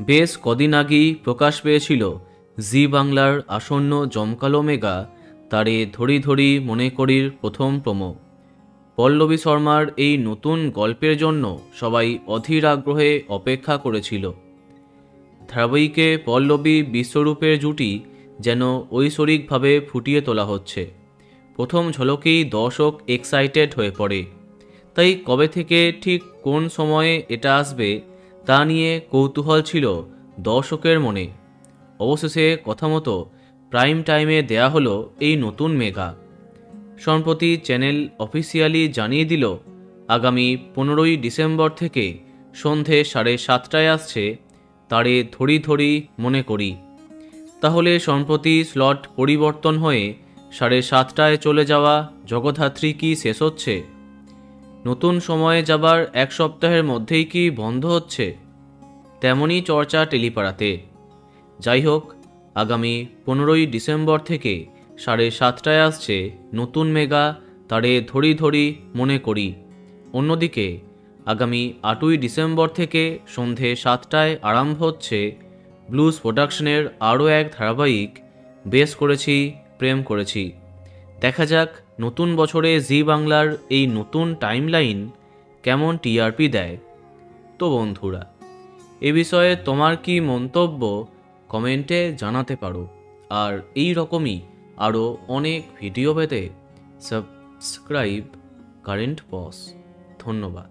বেশ কদিন আগেই প্রকাশ পেয়েছিল জি বাংলার আসন্ন জমকালো মেগা তারে ধরি ধরি মনে করির প্রথম প্রোমো। পল্লবী শর্মার এই নতুন গল্পের জন্য সবাই অধীর আগ্রহে অপেক্ষা করেছিল। ধারাবাহিকে পল্লবী বিশ্বরূপের জুটি যেন ঐশ্বরিকভাবে ফুটিয়ে তোলা হচ্ছে। প্রথম ঝলকেই দর্শক এক্সাইটেড হয়ে পড়ে। তাই কবে থেকে ঠিক কোন সময়ে এটা আসবে তা নিয়ে কৌতূহল ছিল দর্শকের মনে। অবশেষে কথা মতো প্রাইম টাইমে দেয়া হলো এই নতুন মেগা। সম্প্রতি চ্যানেল অফিসিয়ালি জানিয়ে দিল আগামী 15ই ডিসেম্বর থেকে সন্ধে 7:30টায় আসছে তারে ধরি ধরি মনে করি। তাহলে সম্প্রতি স্লট পরিবর্তন হয়ে 7:30টায় চলে যাওয়া জগদ্ধাত্রী কি শেষ হচ্ছে? নতুন সময়ে যাবার এক সপ্তাহের মধ্যেই কি বন্ধ হচ্ছে? তেমনই চর্চা টেলিপাড়াতে। যাই হোক, আগামী 15ই ডিসেম্বর থেকে 7:30টায় আসছে নতুন মেগা তারে ধরি ধরি মনে করি। অন্যদিকে আগামী 8ই ডিসেম্বর থেকে সন্ধে 7টায় আরম্ভ হচ্ছে ব্লুজ প্রোডাকশনের আরও এক ধারাবাহিক বেশ করেছি প্রেম করেছি। দেখা যাক নতুন বছরে জি বাংলার এই নতুন টাইমলাইন কেমন টিআরপি দেয়। তো বন্ধুরা, এ বিষয়ে তোমার কি মন্তব্য কমেন্টে জানাতে পারো। আর এই রকমই আরও অনেক ভিডিও পেতে সাবস্ক্রাইব কারেন্ট পজ। ধন্যবাদ।